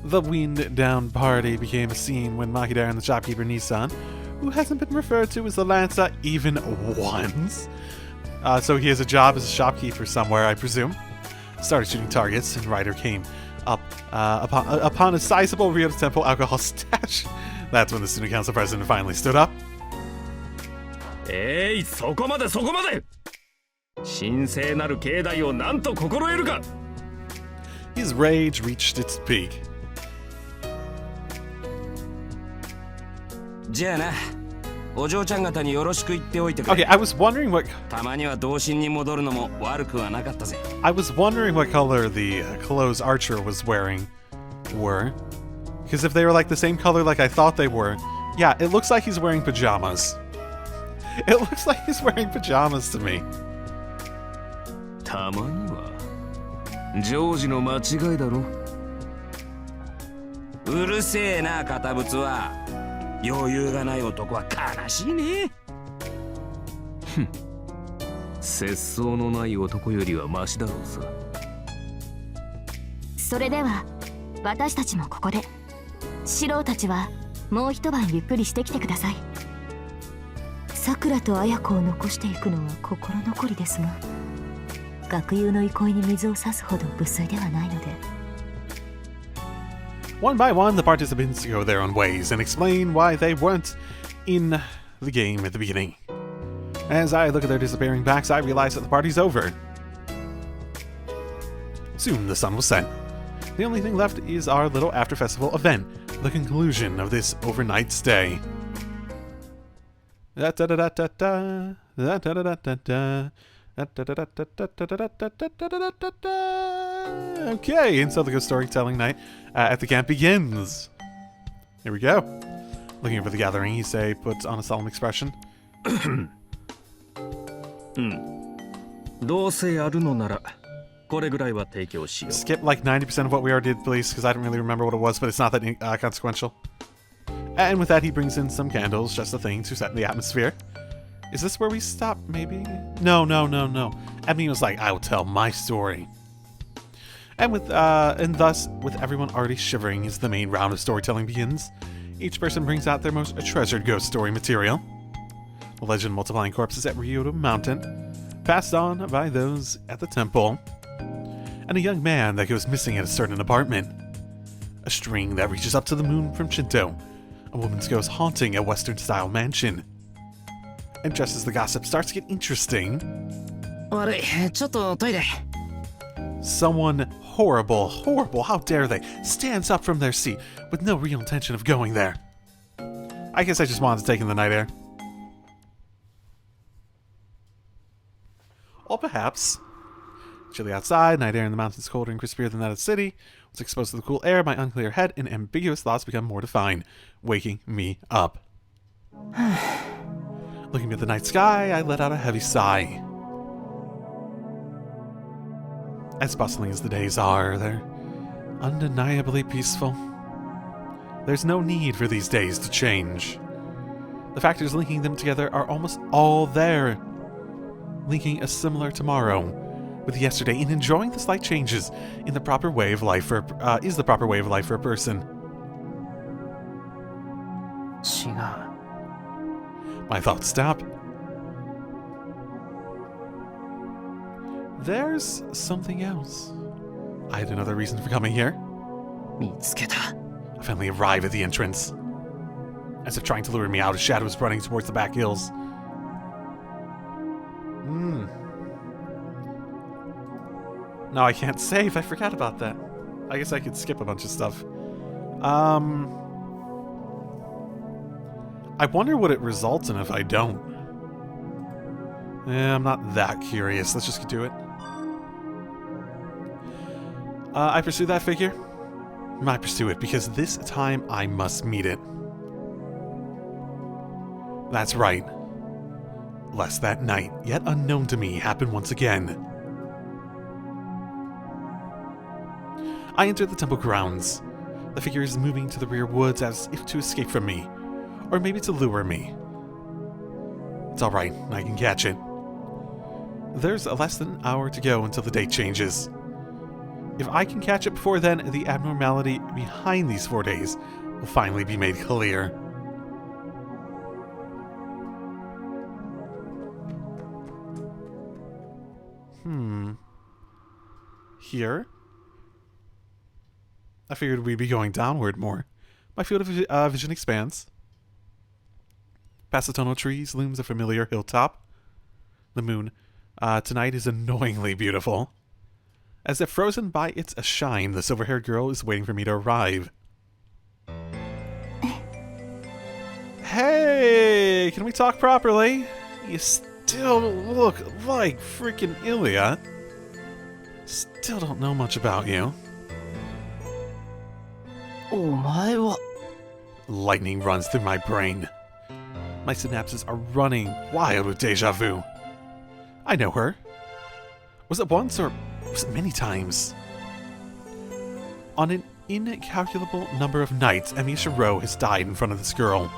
the wind-down party became a scene when Makidara and the shopkeeper Nissan, who hasn't been referred to as the Lanza even once, so he has a job as a shopkeeper somewhere, I presume, started shooting targets, and Ryder came up upon a sizable Rio Temple alcohol stash That's when the student council president finally stood up. そこまでそこまで。神聖なる境内をなんと心得るか。 His rage reached its peak. じゃあな、お嬢ちゃん方によろしく言っておいてくれ。 Okay, I was wondering what たまには童心に戻るのも悪くはなかったぜ。 I was wondering what color the clothes Archer was wearing were. Because if they were like the same color like I thought they were, yeah, it looks like he's wearing pajamas. It looks like he's wearing pajamas to me. たまにはジョージの間違いだろ。うるせえな、堅物は。余裕がない男は悲しいね。節操のない男よりはマシだろうさ。それでは私たちもここで。シローたちはもう一晩ゆっくりしてきてください。さくらと綾子を残していくのは心残りですが、学友の憩いに水を差すほど無粋ではないので。One by one, the participants go their own ways and explain why they weren't in the game at the beginning. As I look at their disappearing backs, I realize that the party's over. Soon the sun will set. The only thing left is our little after-festival event, the conclusion of this overnight stay. Okay, and so the ghost storytelling night at the camp begins. Here we go. Looking over the gathering, Issei puts on a solemn expression. どうせやるのならこれぐらいは提供しよう。 Skip like 90% of what we already did, please, because I don't really remember what it was, but it's not that consequential. And with that, he brings in some candles, just the thing to set the atmosphere. Is this where we stop, maybe? No. Emmy was like, I will tell my story. And thus, with everyone already shivering as the main round of storytelling begins, each person brings out their most treasured ghost story material. The legend of multiplying corpses at Ryoto Mountain, passed on by those at the temple, and a young man that goes missing at a certain apartment. A string that reaches up to the moon from Shinto, a woman's ghost haunting a Western-style mansion. And just as the gossip starts to get interesting, 悪い、ちょっとトイレ。 someone horrible, how dare they, stands up from their seat with no real intention of going there. I guess I just wanted to take in the night air. Or perhaps, chilly outside, night air in the mountains colder and crispier than that of the city. Was exposed to the cool air, my unclear head and ambiguous thoughts become more defined, waking me up. Looking at the night sky, I let out a heavy sigh. As bustling as the days are, they're undeniably peaceful. There's no need for these days to change. The factors linking them together are almost all there, linking a similar tomorrow with yesterday, and enjoying the slight changes in the proper way of life for is the proper way of life for a person. 違う。 My thoughts stop. There's something else. I had another reason for coming here. 見つけた。 I finally arrive at the entrance. As if trying to lure me out, a shadow is running towards the back hills. No, I can't save. I forgot about that. I guess I could skip a bunch of stuff. I wonder what it results in if I don't. I'm not that curious. Let's just do it. I pursue that figure. I pursue it because this time I must meet it. That's right. Lest that night, yet unknown to me, happen once again. I enter the temple grounds. The figure is moving to the rear woods as if to escape from me, or maybe to lure me. It's alright, I can catch it. There's less than an hour to go until the date changes. If I can catch it before then, the abnormality behind these 4 days will finally be made clear. Here? I figured we'd be going downward more, My field of vision expands. Past the tunnel trees looms a familiar hilltop. The moon tonight is annoyingly beautiful. As if frozen by its shine, the silver-haired girl is waiting for me to arrive. Hey, can we talk properly? You still look like freaking Ilya. Still don't know much about you. お前は Lightning runs through my brain. My synapses are running wild with deja vu. I know her. Was it once or was it many times? On an incalculable number of nights, Emi Shiro has died in front of this girl.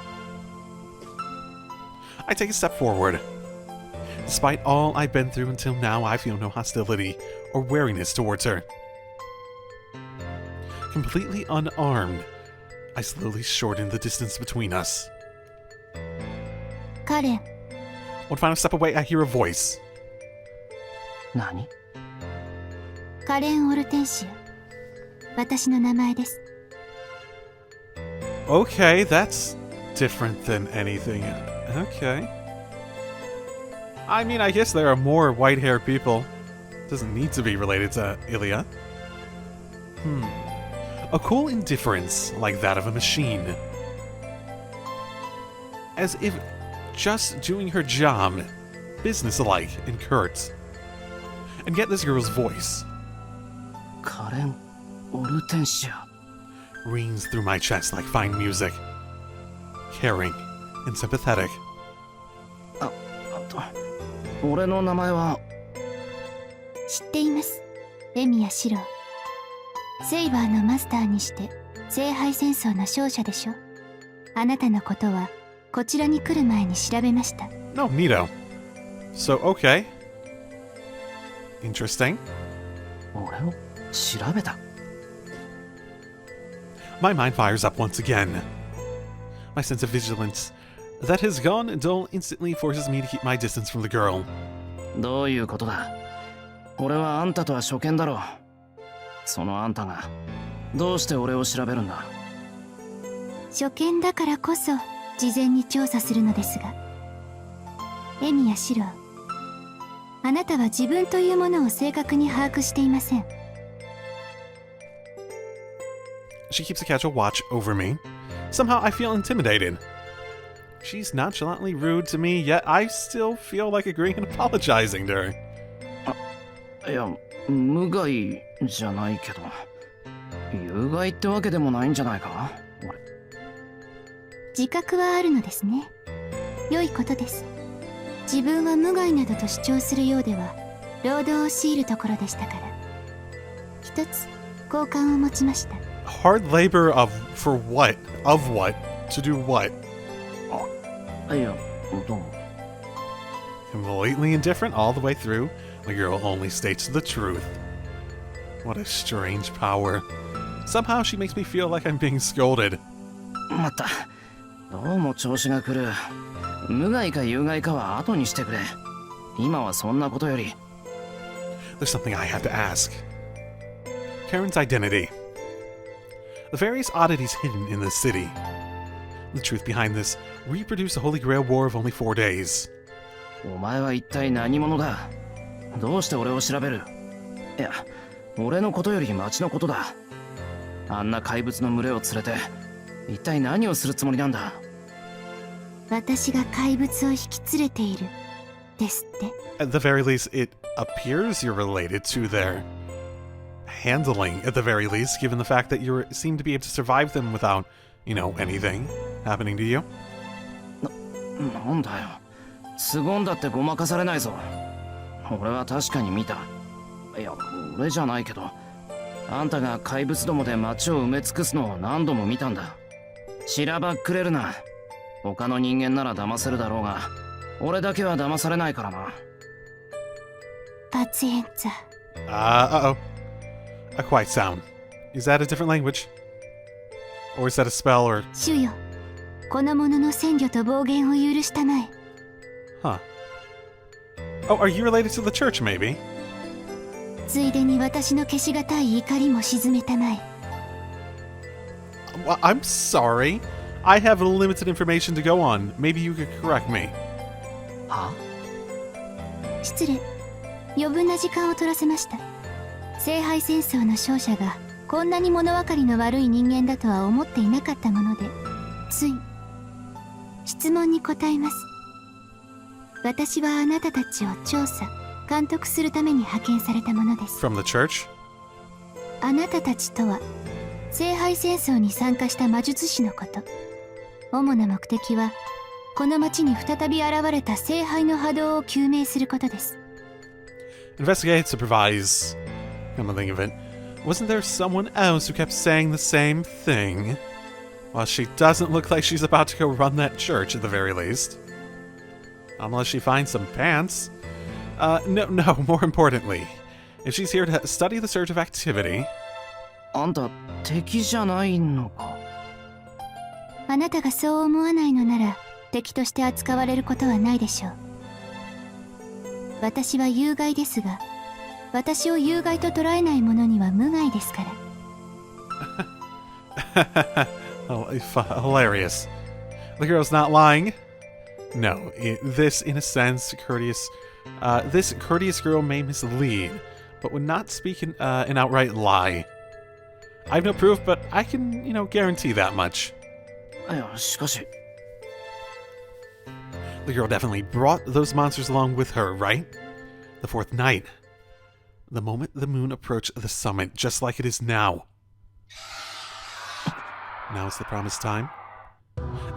I take a step forward. Despite all I've been through until now, I feel no hostility or wariness towards her. Completely unarmed, I slowly shorten the distance between us. カレン One final step away, I hear a voice. 何カレン・オルテンシア私の名前です Okay, that's different than anything. Okay. I mean, I guess there are more white-haired people. Doesn't need to be related to Ilya. A cool indifference, like that of a machine. As if just doing her job, business-like and curt. And yet this girl's voice カレン・オルテンシア rings through my chest like fine music. Caring and sympathetic. 俺の名前は知っていますエミヤシロセイバーのマスターにして聖杯戦争の勝者でしょあなたのことはこちらに来る前に調べました No, neato. So, okay. Interesting. 俺を調べた My mind fires up once again. My sense of vigilance that has gone dull instantly forces me to keep my distance from the girl. どういうことだ俺はあんたとは初見だろうそのあんたがどうして俺を調べるんだ初見だからこそ事前に調査するのですがエミヤシロあなたは自分というものを正確に把握していません She keeps a casual watch over me. Somehow I feel intimidated. She's nonchalantly rude to me, yet I still feel like agreeing and apologizing to her. いや無害じゃないけど有害ってわけでもないんじゃないか俺自覚はあるのですね良いことです自分は無害などと主張するようでは労働を強いるところでしたから一つ好感を持ちました Hard labor for what? Of what? To do what? いやどうも Completely indifferent all the way through. The girl only states the truth. What a strange power. Somehow she makes me feel like I'm being scolded. まったどうも調子が来る無害か有害かは後にしてくれ今はそんなことより There's something I have to ask. Karen's identity. The various oddities hidden in this city. The truth behind this reproduced the Holy Grail War of only 4 days. お前は一体何者だどうして俺を調べるいや俺のことより町のことだあんな怪物の群れを連れて一体何をするつもりなんだ私が怪物を引き連れているですって At the very least, it appears you're related to their handling, at the very least, given the fact that you seem to be able to survive them without, anything happening to you. なんだよ凄んだってごまかされないぞ俺は確かに見たいや俺じゃないけどあんたが怪物どもで街を埋め尽くすのを何度も見たんだしらばっくれるな他の人間なら騙せるだろうが俺だけは騙されないからなパツエンツァ Uh-oh. A quiet sound. Is that a different language? Or is that a spell or... 主よこの者の占拠と暴言を許したまえ Huh. Oh, are you related to the church, maybe? ついでに私の消しがたい怒りも鎮めたまえ Well, I'm sorry. I have limited information to go on. Maybe you could correct me. は失礼。余分な時間を取らせました。聖杯戦争の勝者がこんなに物分かりの悪い人間だとは思っていなかったもので、つい質問に答えます。私はあなたたちを調査、監督するために派遣されたものです。 From the church? あなたたちとは聖杯戦争に参加した魔術師のこと。主な目的はこの町に再び現れた聖杯の波動を究明することです。 Investigate, supervise. Come to think of it. Wasn't there someone else who kept saying the same thing? Well, she doesn't look like she's about to go run that church at the very least. Unless she finds some pants. No, more importantly. If she's here to study the surge of activity... あんた敵じゃないのか。あなたがそう思わないのなら敵として扱われることはないでしょう。私は有害ですが、私を有害と捉えない者には無害ですから。Hilarious. The girl's not lying. No, this, in a sense, this courteous girl may mislead, but would not speak an outright lie. I have no proof, but I can, guarantee that much. いや、しかし。The girl definitely brought those monsters along with her, right? The fourth night. The moment the moon approached the summit, just like it is now. Now is the promised time.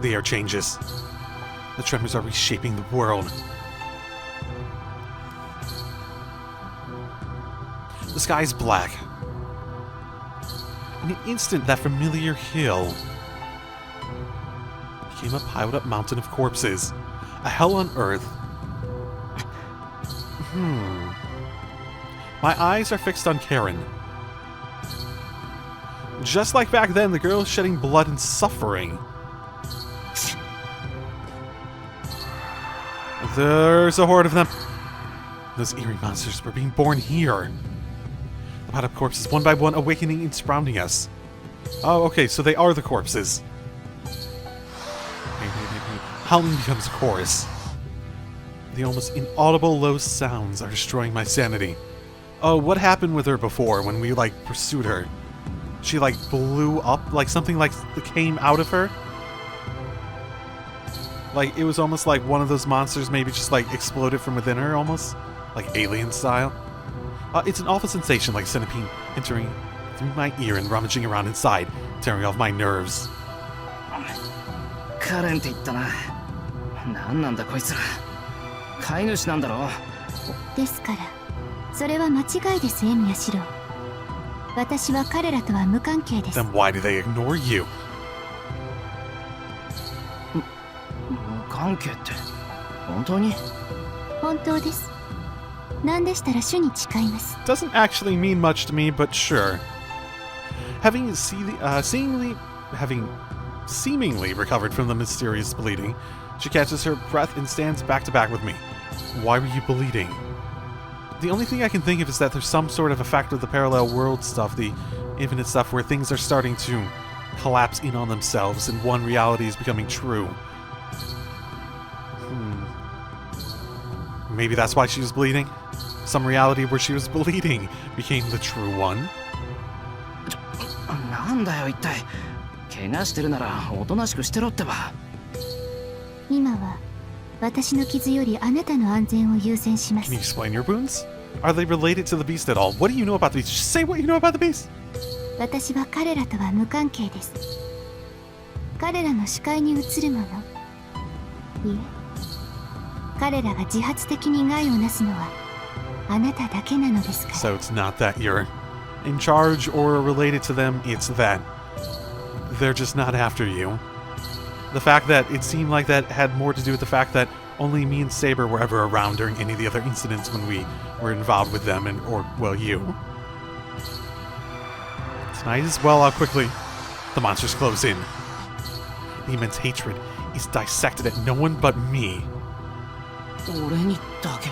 The air changes. The tremors are reshaping the world. The sky is black. In an instant, that familiar hill became a piled-up mountain of corpses. A hell on earth. My eyes are fixed on Karen. Just like back then, the girl is shedding blood and suffering. There's a horde of them. Those eerie monsters were being born here. The piled-up corpses, one by one, awakening and surrounding us. Oh, okay, so they are the corpses. Howling becomes a chorus. The almost inaudible low sounds are destroying my sanity. Oh, what happened with her before when we, pursued her? She, blew up? Something, came out of her? It was almost like one of those monsters maybe just, exploded from within her, almost? Like alien style? It's an awful sensation, like a centipede entering through my ear and rummaging around inside, tearing off my nerves. カレンって言ったな。なんなんだこいつら。飼い主なんだろ。ですから、それは間違いです、エミヤシロ。私は彼らとは無関係です。Then why do they ignore you? 無関係って本当に？本当です。なんでしたら主に誓います。Doesn't actually mean much to me, but sure. Having seemingly recovered from the mysterious bleeding, she catches her breath and stands back to back with me. Why were you bleeding? The only thing I can think of is that there's some sort of effect of the parallel world stuff, the infinite stuff, where things are starting to collapse in on themselves and one reality is becoming true. Maybe that's why she was bleeding? Some reality where she was bleeding became the true one. なんだよ一体。怪我してるならおとなしくしてろってば。今は私の傷よりあなたの安全を優先します。 Can you explain your wounds? Are they related to the beast at all? What do you know about the beast? Just say what you know about the beast. 私は彼らとは無関係です。彼らの視界に映るもの。いえ、彼らが自発的に害をなすのはあなただけなのですから。 So it's not that you're in charge or related to them, it's that they're just not after you. The fact that it seemed like that had more to do with the fact that only me and Saber were ever around during any of the other incidents when we were involved with them you. Tonight as well, how quickly the monsters close in. The immense hatred is dissected at no one but me. 俺にだけ。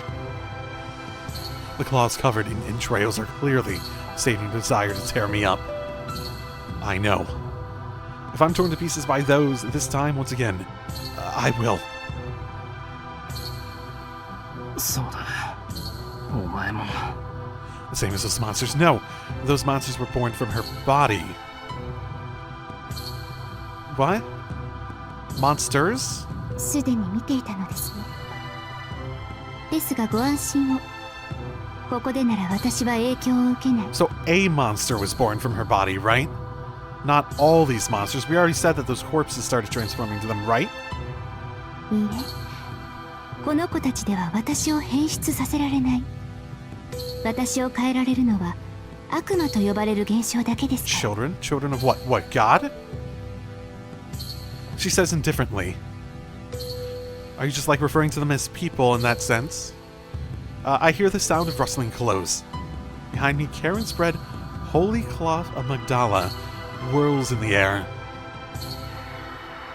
The claws covered in entrails are clearly stating a desire to tear me up. I know. If I'm torn to pieces by those, this time, once again, I will. そうだお前も The same as those monsters. No, those monsters were born from her body. What? Monsters? すでに見ていたのですね。ですがご安心を。ここでなら私は影響を受けない。 So a monster was born from her body, right? Not all these monsters. We already said that those corpses started transforming to them, right? いいえ。この子たちでは私を変質させられない。私を変えられるのは悪魔と呼ばれる現象だけですから。 Children? Children of what? What, God? She says indifferently. Are you just like referring to them as people in that sense? I hear the sound of rustling clothes. Behind me, Karen's spread holy cloth of Magdala whirls in the air.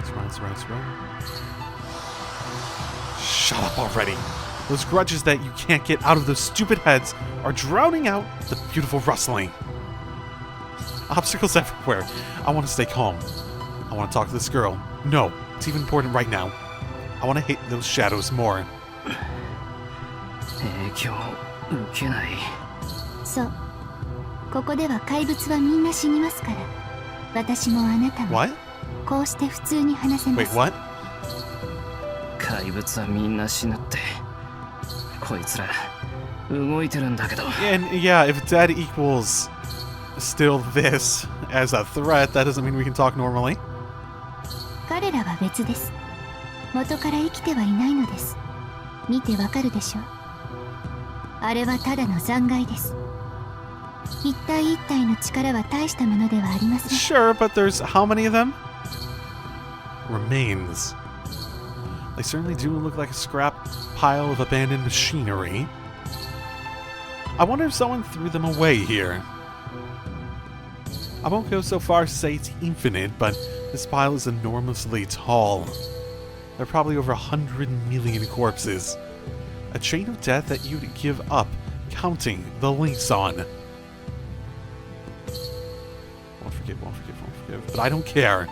Surround. Shut up already. Those grudges that you can't get out of those stupid heads are drowning out the beautiful rustling. Obstacles everywhere. I want to stay calm. I want to talk to this girl. No, it's even important right now. I want to hate those shadows more. 影響受けない そう。ここでは怪物はみんな死にますから。私もあなたも。 What? こうして普通に話せま Wait, す。 what? 怪物はみんな死ぬってこいつら動いてるんだけど And yeah, if dead equals still this as a threat, that doesn't mean we can talk normally. 彼らは別です。元から生きてはいないのです。見てわかるでしょう。あれはただの残骸です。一体一体の力は大したものではありません。 Sure, but there's how many of them? Remains. They certainly do look like a scrap pile of abandoned machinery. I wonder if someone threw them away here. I won't go so far as to say it's infinite, but this pile is enormously tall. There are probably over 100 million corpses. A chain of death that you'd give up counting the links on. Won't forgive. But I don't care.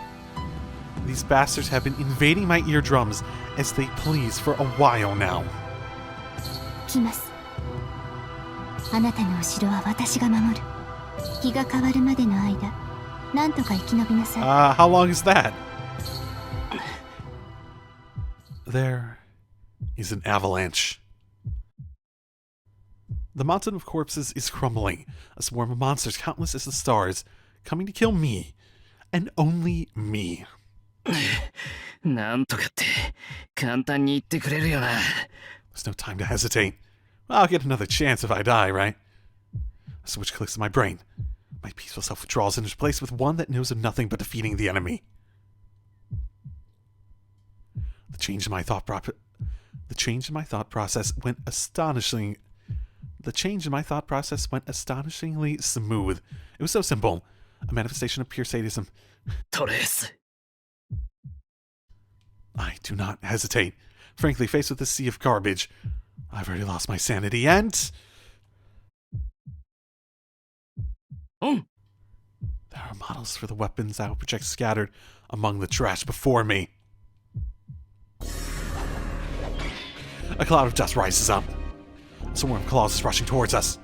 These bastards have been invading my eardrums as they please for a while now. 来ます。あなたの後ろは私が守る。日が変わるまでの間、なんとか生き延びなさい。How long is that? There is an avalanche. The mountain of corpses is crumbling. A swarm of monsters, countless as the stars, coming to kill me, and only me. なんとかって簡単に言ってくれるよな There's no time to hesitate. I'll get another chance if I die, right? A switch clicks in my brain. My peaceful self withdraws and is replaced with one that knows of nothing but defeating the enemy. The change in my thought process went astonishingly smooth. It was so simple. A manifestation of pure sadism. トレース I do not hesitate. Frankly, faced with this sea of garbage, I've already lost my sanity and... Oh. There are models for the weapons I will project scattered among the trash before me. A cloud of dust rises up. A swarm of claws is rushing towards us.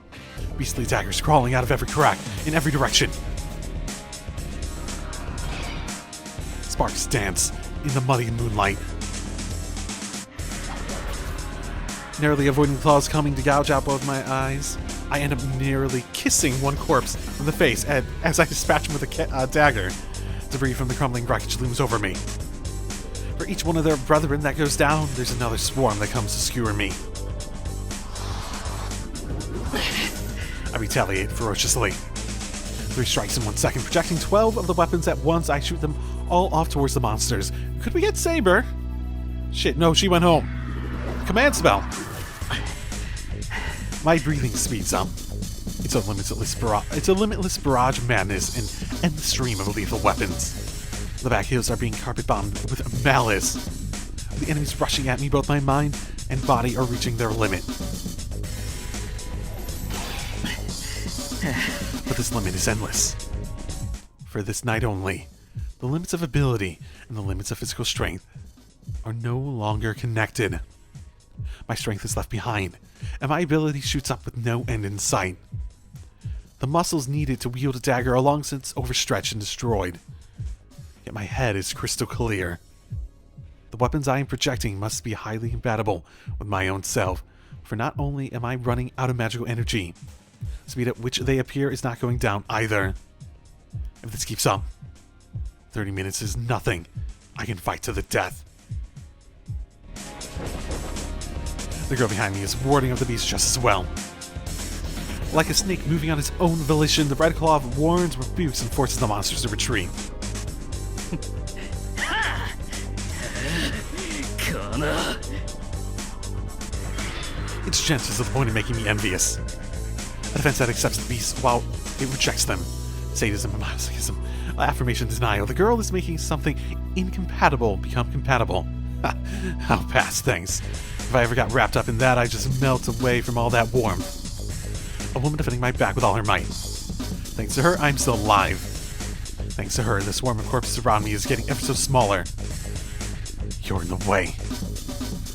Beastly daggers crawling out of every crack, in every direction. Sparks dance in the muddy moonlight. Narrowly avoiding the claws coming to gouge out both my eyes, I end up nearly kissing one corpse in the face as I dispatch him with a dagger. Debris from the crumbling wreckage looms over me. For each one of their brethren that goes down, there's another swarm that comes to skewer me. I retaliate ferociously. 3 strikes in 1 second, projecting 12 of the weapons at once. I shoot them all off towards the monsters. Could we get Saber? Shit, no, she went home. Command spell. My breathing speeds up. It's a limitless barrage of madness and endless stream of lethal weapons. The back hills are being carpet bombed with malice. The enemies rushing at me, both my mind and body are reaching their limit. But this limit is endless. For this night only, The limits of ability and the limits of physical strength are no longer connected. My strength is left behind, and my ability shoots up with no end in sight. The muscles needed to wield a dagger are long since overstretched and destroyed. Yet my head is crystal clear. The weapons I am projecting must be highly compatible with my own self, for not only am I running out of magical energy, the speed at which they appear is not going down either. If this keeps up, 30 minutes is nothing. I can fight to the death. The girl behind me is warding off the beast just as well. Like a snake moving on its own volition, the Red Claw warns, rebukes, and forces the monsters to retreat. Its gent is to the point of making me envious. A defense that accepts the beast while it rejects them. Sadism, masochism, affirmation, denial. The girl is making something incompatible become compatible. I'll pass, thanks. If I ever got wrapped up in that, I'd just melt away from all that warmth. A woman defending my back with all her might. Thanks to her, I'm still alive. Thanks to her, the swarm of corpses around me is getting ever so smaller. You're in the way.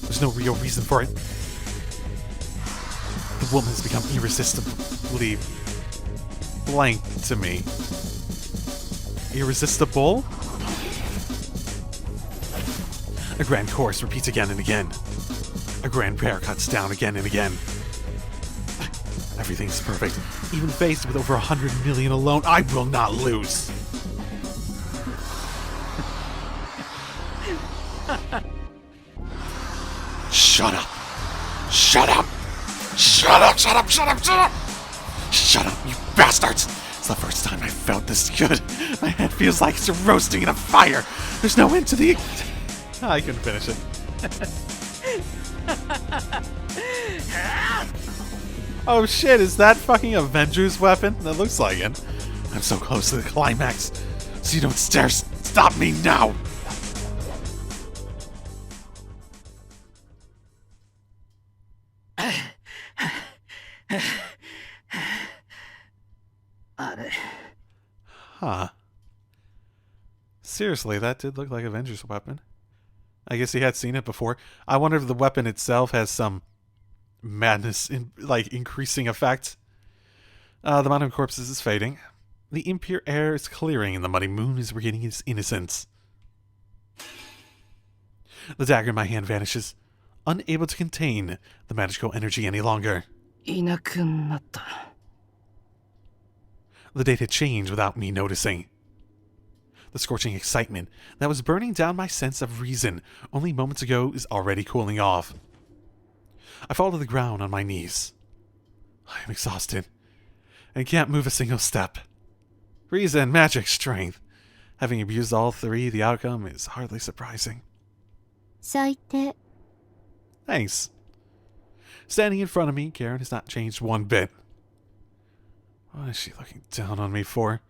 There's no real reason for it. The woman has become irresistibly blank to me. Irresistible? A grand chorus repeats again and again. A grand prayer cuts down again and again. Everything's perfect. Even faced with over 100 million alone, I will not lose. Shut up. Shut up. Shut up, shut up, shut up, shut up. Shut up, you bastards. It's the first time I felt this good. My head feels like it's roasting in a fire. There's no end to the... I couldn't finish it. Oh shit, is that fucking Avengers weapon? That looks like it. I'm so close to the climax. So you don't stop me now! Huh. Seriously, that did look like Avengers weapon. I guess he had seen it before. I wonder if the weapon itself has some madness, increasing effect. The amount of corpses is fading. The impure air is clearing and the muddy moon is regaining its innocence. The dagger in my hand vanishes, unable to contain the magical energy any longer. The date had changed without me noticing. The scorching excitement that was burning down my sense of reason only moments ago is already cooling off. I fall to the ground on my knees. I am exhausted and can't move a single step. Reason, magic, strength. Having abused all three, the outcome is hardly surprising. 最低. Thanks. Standing in front of me, Karen has not changed one bit. What is she looking down on me for?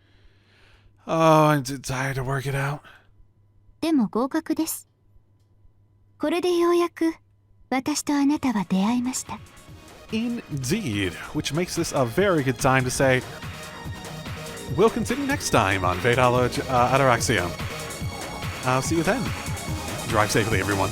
Oh, I'm too tired to work it out. でも合格です。これでようやく私とあなたは出会いました。 Indeed, which makes this a very good time to say we'll continue next time on Fate Hollow Ataraxia. I'll see you then. Drive safely, everyone.